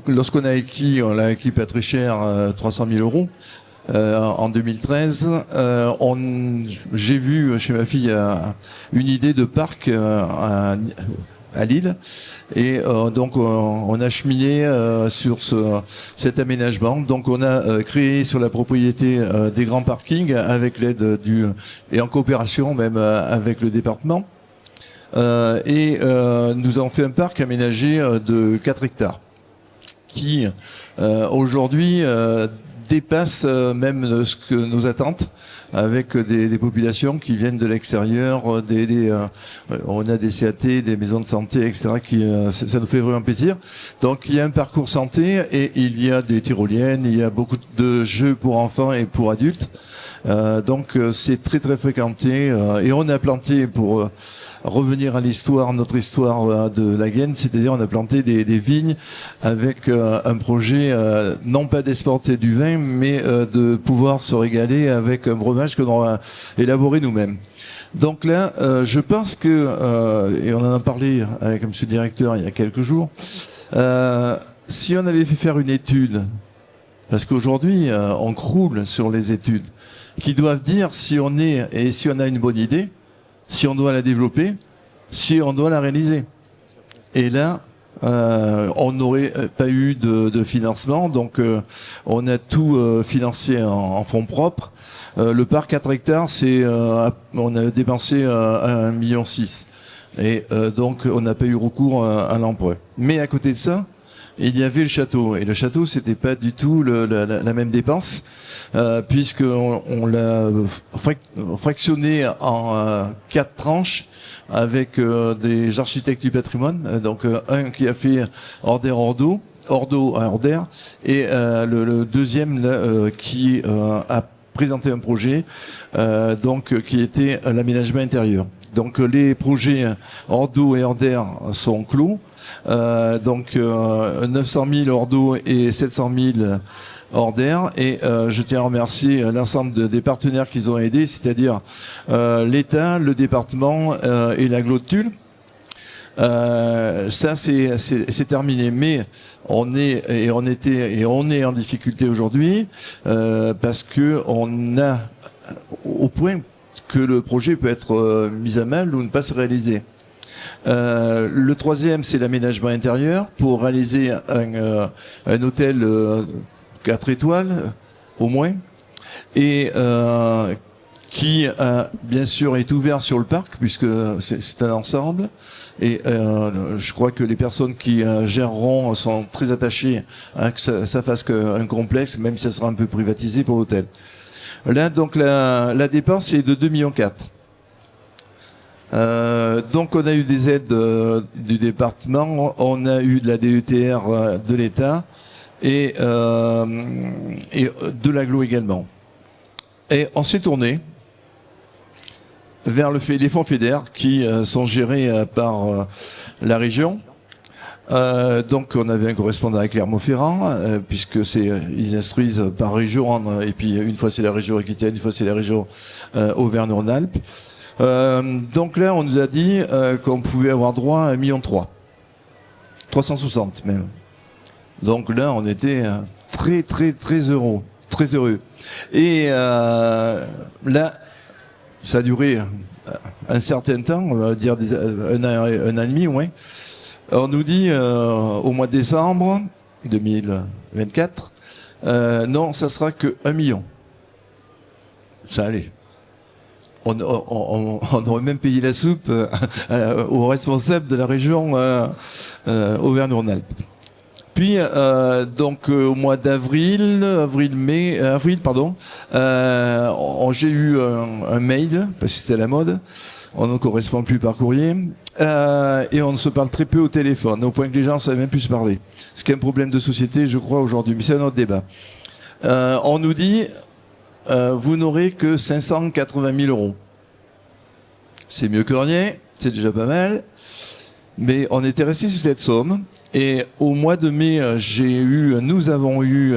lorsqu'on a acquis, on l'a acquis pas très cher, 300 000 euros en 2013, j'ai vu chez ma fille une idée de parc à Lille, et donc on a cheminé sur cet aménagement. Donc on a créé sur la propriété des grands parkings avec l'aide et en coopération même avec le département, et nous avons fait un parc aménagé de 4 hectares qui aujourd'hui dépasse même ce que nos attentes, avec des populations qui viennent de l'extérieur, on a des CAT, des maisons de santé, etc. Ça nous fait vraiment plaisir. Donc il y a un parcours santé et il y a des tyroliennes, il y a beaucoup de jeux pour enfants et pour adultes. Donc c'est très très fréquenté et on a planté pour revenir à l'histoire, notre histoire de la Gaine, c'est-à-dire on a planté des vignes avec un projet non pas d'exporter du vin, mais de pouvoir se régaler avec un breuvage que l'on a élaboré nous-mêmes. Donc là, je pense que, et on en a parlé avec monsieur le directeur il y a quelques jours, si on avait fait faire une étude, parce qu'aujourd'hui on croule sur les études, qui doivent dire si on est et si on a une bonne idée, si on doit la développer, si on doit la réaliser. Et là, on n'aurait pas eu de financement, donc on a tout financé en fonds propres. Le parc 4 hectares, on a dépensé 1,6 million. Et donc on n'a pas eu recours à l'emprunt. Mais à côté de ça, il y avait le château. Et le château, c'était pas du tout la même dépense, puisqu'on l'a fractionné en 4 tranches avec des architectes du patrimoine. Donc un qui a fait Order-Ordo à Order, et le deuxième là, qui a présenté un projet qui était l'aménagement intérieur. Donc les projets Ordo et Order sont clos. 900 000 Ordo et 700 000 Order. Et je tiens à remercier l'ensemble des partenaires qui ont aidé, c'est-à-dire l'État, le département et l'agglo de Tulle. Ça c'est terminé, mais on est en difficulté aujourd'hui parce que on a au point que le projet peut être mis à mal ou ne pas se réaliser. Le troisième, c'est l'aménagement intérieur pour réaliser un hôtel 4 étoiles au moins, et qui bien sûr est ouvert sur le parc puisque c'est un ensemble. Et je crois que les personnes qui géreront sont très attachées à que ça fasse qu'un complexe, même si ça sera un peu privatisé pour l'hôtel. Là, donc la dépense est de 2,4 millions. Donc on a eu des aides du département, on a eu de la DETR de l'État et de l'agglo également. Et on s'est tourné vers les fonds FEDER qui sont gérés par la région. Donc on avait un correspondant à Clermont-Ferrand, puisque ils instruisent par région, et puis une fois c'est la région Aquitaine, une fois c'est la région Auvergne-Rhône-Alpes. Donc là on nous a dit qu'on pouvait avoir droit à 1,3 million. 360 même. Donc là on était très très très heureux. Très heureux. Et là ça a duré un certain temps, on va dire un an et demi au moins. On nous dit au mois de décembre 2024, non, ça sera que 1 million. Ça allait. On aurait même payé la soupe aux responsables de la région Auvergne-Rhône-Alpes. Puis au mois d'avril, j'ai eu un mail parce que c'était la mode. On ne correspond plus par courrier et on se parle très peu au téléphone, au point que les gens ne savaient même plus se parler. Ce qui est un problème de société, je crois, aujourd'hui, mais c'est un autre débat. On nous dit, vous n'aurez que 580 000 euros. C'est mieux que rien, c'est déjà pas mal, mais on était resté sur cette somme. Et au mois de mai, nous avons eu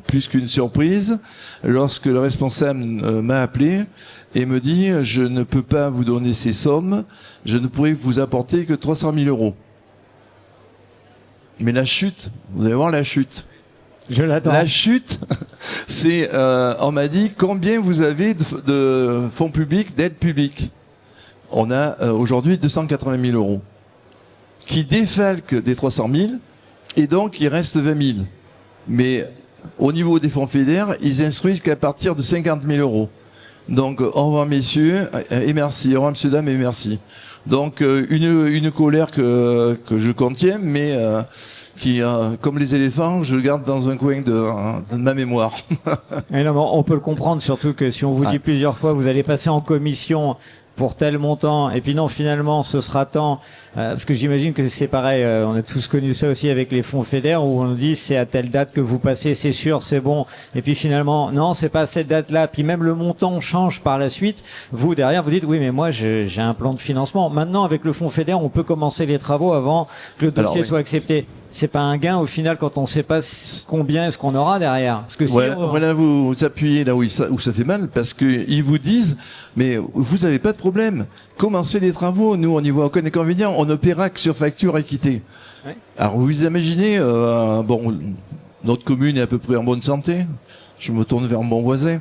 plus qu'une surprise lorsque le responsable m'a appelé et me dit « Je ne peux pas vous donner ces sommes, je ne pourrai vous apporter que 300 000 euros. » Mais la chute, vous allez voir la chute. Je l'attends. La chute, c'est, on m'a dit « Combien vous avez de fonds publics, d'aides publiques ?» On a aujourd'hui 280 000 euros. Qui défalque des 300 000, et donc il reste 20 000. Mais au niveau des fonds FEDER, ils instruisent qu'à partir de 50 000 euros. Donc, au revoir messieurs, et merci. Au revoir monsieur, dames, et merci. Donc, une colère que je contiens, mais qui, comme les éléphants, je le garde dans un coin de ma mémoire. Et non, on peut le comprendre, surtout que si on vous dit plusieurs fois, vous allez passer en commission pour tel montant, et puis non, finalement, ce sera tant, parce que j'imagine que c'est pareil, on a tous connu ça aussi avec les fonds FEDER, où on dit c'est à telle date que vous passez, c'est sûr, c'est bon, et puis finalement, non, c'est pas à cette date-là, puis même le montant change par la suite, vous, derrière, vous dites, oui, mais moi, j'ai un plan de financement. Maintenant, avec le fonds FEDER, on peut commencer les travaux avant que le dossier soit accepté. C'est pas un gain, au final, quand on sait pas combien est-ce qu'on aura derrière. Parce que voilà, vous appuyez là où ça fait mal, parce que ils vous disent, mais vous avez pas de problème. Commencez les travaux, nous on n'y voit aucun inconvénient, on ne paiera que sur facture acquittée. Ouais. Alors vous imaginez, bon, notre commune est à peu près en bonne santé. Je me tourne vers mon voisin.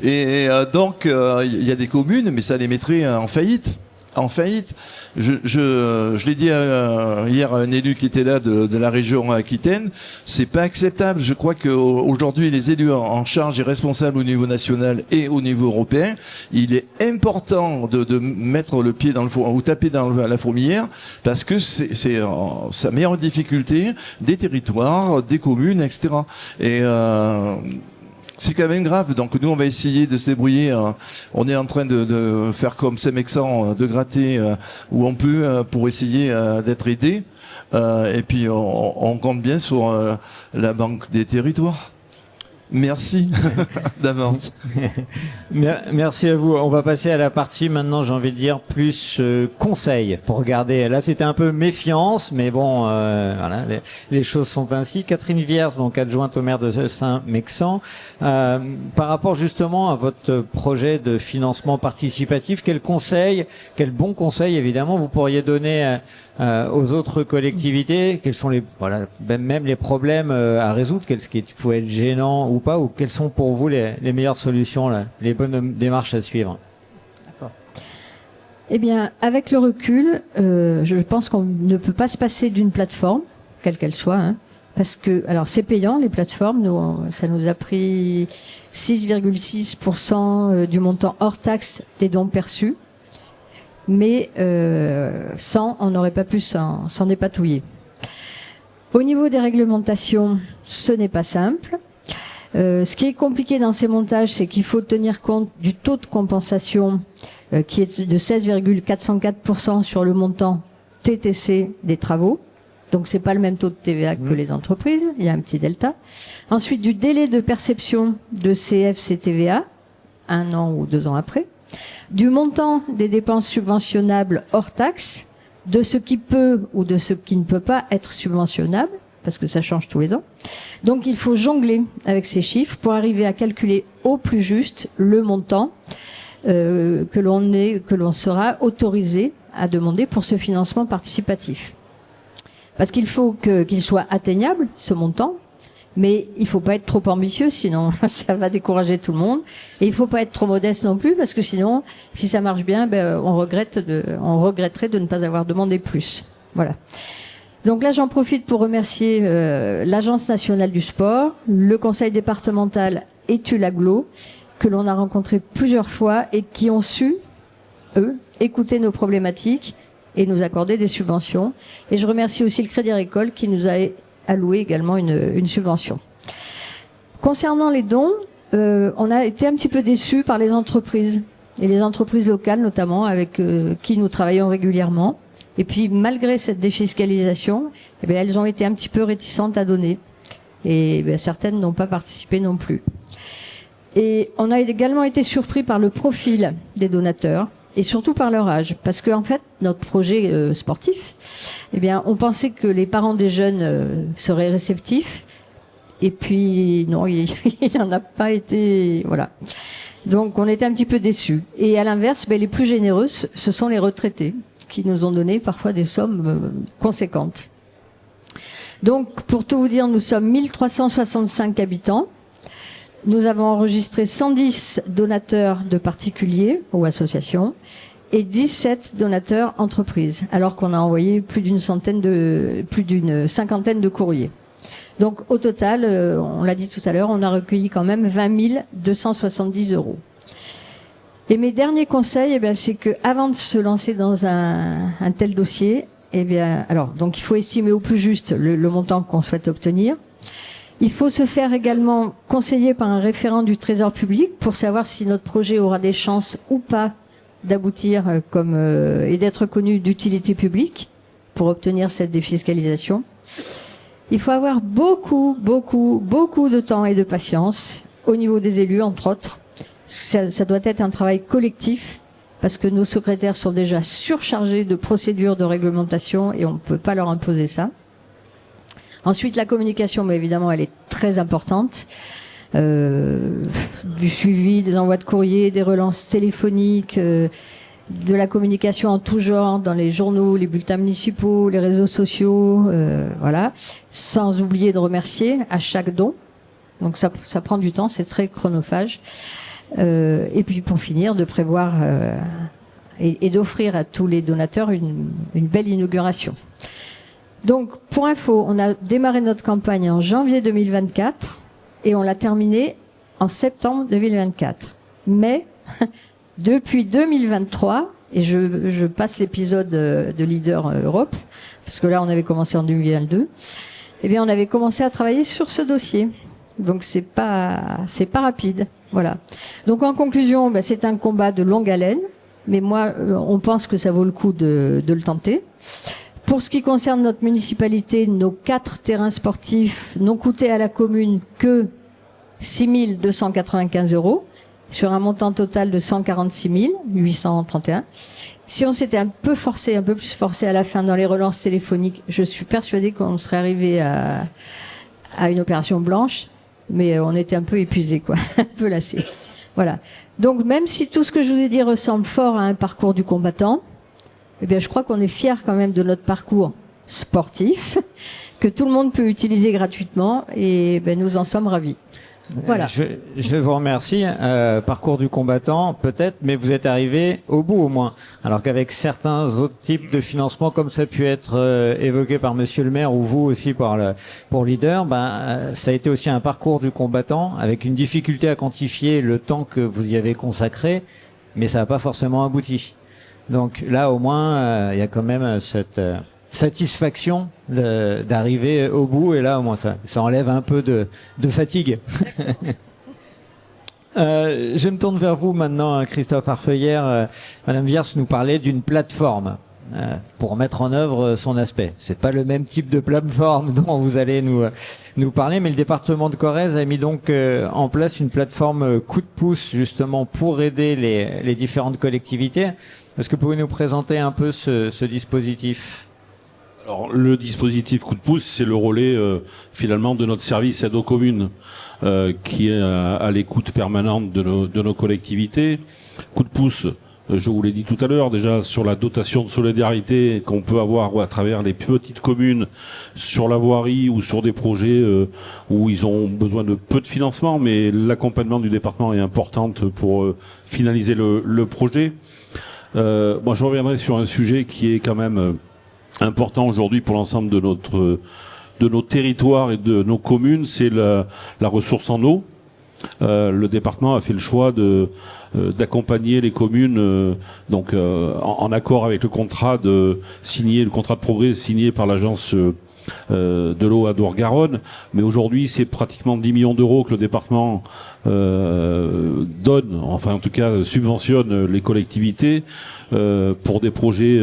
Et donc il y a des communes, mais ça les mettrait en faillite. En faillite. Je l'ai dit hier à un élu qui était là de la région Aquitaine, c'est pas acceptable. Je crois qu'aujourd'hui les élus en charge et responsables au niveau national et au niveau européen, il est important de mettre le pied dans le four ou taper dans la fourmilière, parce que ça met en difficulté des territoires, des communes, etc. Et c'est quand même grave. Donc nous, on va essayer de se débrouiller. On est en train de faire comme Semexan, de gratter où on peut pour essayer d'être aidé. Et puis on compte bien sur la Banque des Territoires. Merci d'avance. Merci à vous. On va passer à la partie maintenant, j'ai envie de dire, plus conseil pour regarder. Là, c'était un peu méfiance, mais bon, voilà, les choses sont ainsi. Catherine Vierce, donc adjointe au maire de Saint-Mexan, par rapport justement à votre projet de financement participatif, quel bon conseil évidemment vous pourriez donner aux autres collectivités? Quels sont même les problèmes à résoudre? Qu'est-ce qui pouvait être gênant ou pas? Ou quelles sont pour vous les meilleures solutions, là, les bonnes démarches à suivre? D'accord. Eh bien, avec le recul, je pense qu'on ne peut pas se passer d'une plateforme, quelle qu'elle soit, hein, parce que, alors c'est payant, les plateformes, ça nous a pris 6,6% du montant hors taxe des dons perçus. Mais on n'aurait pas pu s'en dépatouiller. Au niveau des réglementations, ce n'est pas simple. Ce qui est compliqué dans ces montages, c'est qu'il faut tenir compte du taux de compensation qui est de 16,404% sur le montant TTC des travaux. Donc c'est pas le même taux de TVA que les entreprises, il y a un petit delta. Ensuite, du délai de perception de CFC-TVA, 1 an ou 2 ans après. Du montant des dépenses subventionnables hors taxe, de ce qui peut ou de ce qui ne peut pas être subventionnable, parce que ça change tous les ans. Donc il faut jongler avec ces chiffres pour arriver à calculer au plus juste le montant que l'on sera autorisé à demander pour ce financement participatif. Parce qu'il faut qu'il soit atteignable, ce montant, mais il faut pas être trop ambitieux, sinon ça va décourager tout le monde. Et il faut pas être trop modeste non plus, parce que sinon, si ça marche bien, on regretterait de ne pas avoir demandé plus. Voilà. Donc là, j'en profite pour remercier l'Agence nationale du sport, le conseil départemental et Tulaglo, que l'on a rencontré plusieurs fois et qui ont su, eux, écouter nos problématiques et nous accorder des subventions. Et je remercie aussi le Crédit Agricole qui nous a alloué également une subvention. Concernant les dons, on a été un petit peu déçus par les entreprises, et les entreprises locales notamment, avec qui nous travaillons régulièrement. Et puis malgré cette défiscalisation, elles ont été un petit peu réticentes à donner. Et certaines n'ont pas participé non plus. Et on a également été surpris par le profil des donateurs, et surtout par leur âge, parce que en fait notre projet sportif, on pensait que les parents des jeunes seraient réceptifs, et puis non, il n'en a pas été, voilà. Donc on était un petit peu déçus. Et à l'inverse, les plus généreux, ce sont les retraités qui nous ont donné parfois des sommes conséquentes. Donc pour tout vous dire, nous sommes 1365 habitants. Nous avons enregistré 110 donateurs de particuliers ou associations et 17 donateurs entreprises, alors qu'on a envoyé plus d'une cinquantaine de courriers. Donc au total, on l'a dit tout à l'heure, on a recueilli quand même 20 270 €. Et mes derniers conseils, eh bien, c'est que avant de se lancer dans un tel dossier, eh bien, alors, donc il faut estimer au plus juste le montant qu'on souhaite obtenir. Il faut se faire également conseiller par un référent du Trésor public pour savoir si notre projet aura des chances ou pas d'aboutir et d'être connu d'utilité publique pour obtenir cette défiscalisation. Il faut avoir beaucoup de temps et de patience au niveau des élus, entre autres. Ça doit être un travail collectif parce que nos secrétaires sont déjà surchargés de procédures de réglementation et on ne peut pas leur imposer ça. Ensuite, la communication, mais évidemment, elle est très importante. Du suivi, des envois de courrier, des relances téléphoniques, de la communication en tout genre dans les journaux, les bulletins municipaux, les réseaux sociaux, voilà. Sans oublier de remercier à chaque don. Donc ça prend du temps, c'est très chronophage. Et puis pour finir, de prévoir et d'offrir à tous les donateurs une belle inauguration. Donc pour info, on a démarré notre campagne en janvier 2024 et on l'a terminée en septembre 2024. Mais depuis 2023, et je passe l'épisode de Leader Europe, parce que là on avait commencé en 2022, eh bien on avait commencé à travailler sur ce dossier. Donc c'est pas rapide. Voilà. Donc en conclusion, c'est un combat de longue haleine, mais moi on pense que ça vaut le coup de le tenter. Pour ce qui concerne notre municipalité, nos 4 terrains sportifs n'ont coûté à la commune que 6 295 € sur un montant total de 146 831. Si on s'était un peu plus forcé à la fin dans les relances téléphoniques, je suis persuadée qu'on serait arrivé à une opération blanche, mais on était un peu épuisé, quoi, un peu lassé. Voilà. Donc même si tout ce que je vous ai dit ressemble fort à un parcours du combattant, eh bien, je crois qu'on est fiers quand même de notre parcours sportif, que tout le monde peut utiliser gratuitement, et nous en sommes ravis. Voilà. Je vous remercie. Parcours du combattant, peut-être, mais vous êtes arrivé au bout au moins. Alors qu'avec certains autres types de financement, comme ça a pu être évoqué par Monsieur le maire ou vous aussi pour Leader, ça a été aussi un parcours du combattant avec une difficulté à quantifier le temps que vous y avez consacré, mais ça n'a pas forcément abouti. Donc là, au moins, il y a quand même cette satisfaction d'arriver au bout, et là, au moins, ça enlève un peu de fatigue. Je me tourne vers vous maintenant, Christophe Arfeuillère. Madame Viers nous parlait d'une plateforme pour mettre en œuvre son aspect. C'est pas le même type de plateforme dont vous allez nous parler, mais le département de Corrèze a mis donc en place une plateforme coup de pouce justement pour aider les différentes collectivités. Est-ce que vous pouvez nous présenter un peu ce dispositif ? Alors, le dispositif coup de pouce, c'est le relais finalement de notre service aide aux communes qui est à l'écoute permanente de nos collectivités. Coup de pouce, je vous l'ai dit tout à l'heure, déjà sur la dotation de solidarité qu'on peut avoir à travers les petites communes sur la voirie ou sur des projets où ils ont besoin de peu de financement, mais l'accompagnement du département est important pour finaliser le projet. Moi, je reviendrai sur un sujet qui est quand même important aujourd'hui pour l'ensemble de nos territoires et de nos communes, c'est la ressource en eau. Le département a fait le choix d'accompagner les communes en accord avec le contrat de progrès signé par l'agence de l'eau à Dour-Garonne, mais aujourd'hui c'est pratiquement 10 millions d'euros que le département donne, enfin en tout cas subventionne les collectivités pour des projets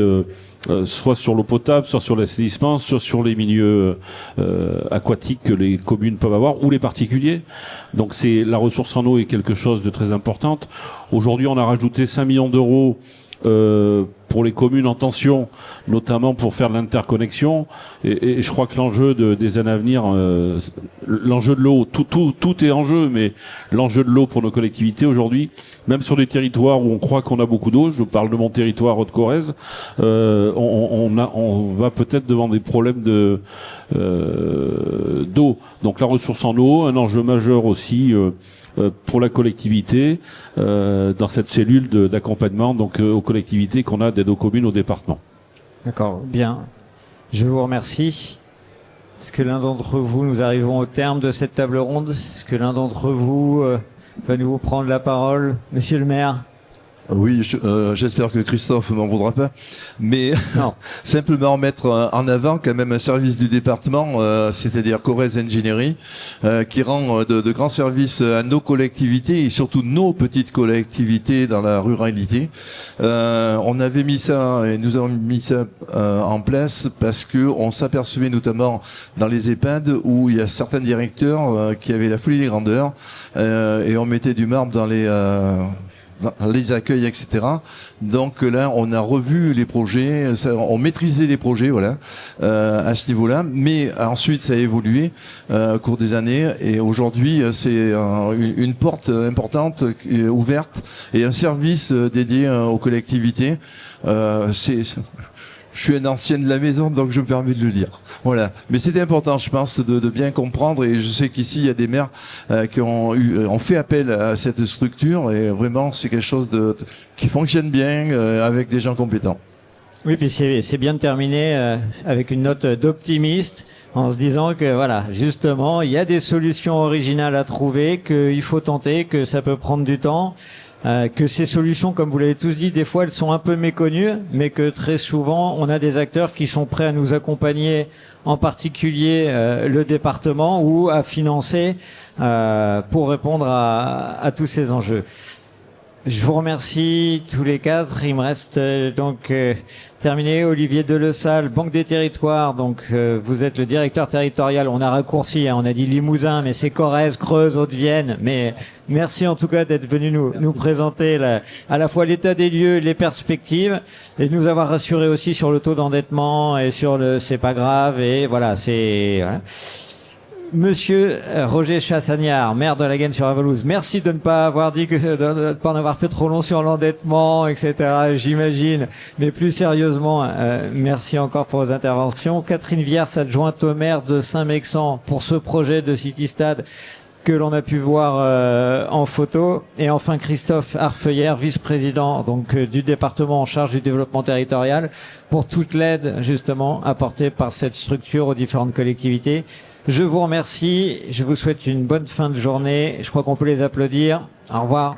soit sur l'eau potable, soit sur l'assainissement, soit sur les milieux aquatiques que les communes peuvent avoir, ou les particuliers. Donc la ressource en eau est quelque chose de très importante. Aujourd'hui, on a rajouté 5 millions d'euros pour les communes en tension, notamment pour faire de l'interconnexion. Et je crois que l'enjeu des années à venir, l'enjeu de l'eau, tout est en jeu, mais l'enjeu de l'eau pour nos collectivités aujourd'hui, même sur des territoires où on croit qu'on a beaucoup d'eau, je parle de mon territoire Haute-Corrèze, on va peut-être devant des problèmes d'eau. Donc la ressource en eau, un enjeu majeur aussi pour la collectivité dans cette cellule d'accompagnement aux collectivités qu'on a d'aide aux communes au département. D'accord, bien. Je vous remercie. Est-ce que l'un d'entre vous, nous arrivons au terme de cette table ronde? Est-ce que l'un d'entre vous va nous prendre la parole? Monsieur le maire? Oui, j'espère que Christophe m'en voudra pas, mais Non. simplement mettre en avant quand même un service du département, c'est-à-dire Corrèze Ingénierie, qui rend de grands services à nos collectivités et surtout nos petites collectivités dans la ruralité. On avait mis ça et nous avons mis ça en place parce que on s'apercevait notamment dans les EHPAD où il y a certains directeurs qui avaient la folie des grandeurs et on mettait du marbre dans les accueils, etc. Donc là, on a revu les projets, on maîtrisait les projets, voilà, à ce niveau-là. Mais ensuite, ça a évolué au cours des années, et aujourd'hui, c'est une porte importante ouverte et un service dédié aux collectivités. Je suis un ancien de la maison, donc je me permets de le dire. Voilà. Mais c'était important, je pense, de bien comprendre. Et je sais qu'ici, il y a des maires qui ont fait appel à cette structure. Et vraiment, c'est quelque chose qui fonctionne bien avec des gens compétents. Oui, puis c'est bien de terminer avec une note d'optimiste en se disant que voilà, justement, il y a des solutions originales à trouver, qu'il faut tenter, que ça peut prendre du temps. Que ces solutions, comme vous l'avez tous dit, des fois elles sont un peu méconnues, mais que très souvent on a des acteurs qui sont prêts à nous accompagner, en particulier le département, ou à financer pour répondre à tous ces enjeux. Je vous remercie tous les quatre. Il me reste donc terminé. Olivier Delessal, Banque des Territoires. Donc vous êtes le directeur territorial. On a raccourci, hein, on a dit Limousin, mais c'est Corrèze, Creuse, Haute-Vienne. Mais merci en tout cas d'être venu nous présenter à la fois l'état des lieux, les perspectives, et de nous avoir rassuré aussi sur le taux d'endettement et sur le c'est pas grave. Et voilà, c'est voilà. Monsieur Roger Chassagnard, maire de la Gaine-sur-Avalouse, merci de ne pas avoir dit de ne pas en avoir fait trop long sur l'endettement, etc. J'imagine. Mais plus sérieusement, merci encore pour vos interventions. Catherine Viers, adjointe au maire de Saint-Mexan, pour ce projet de City Stade que l'on a pu voir en photo. Et enfin Christophe Arfeuillère, vice-président donc du département en charge du développement territorial, pour toute l'aide justement apportée par cette structure aux différentes collectivités. Je vous remercie, je vous souhaite une bonne fin de journée. Je crois qu'on peut les applaudir. Au revoir.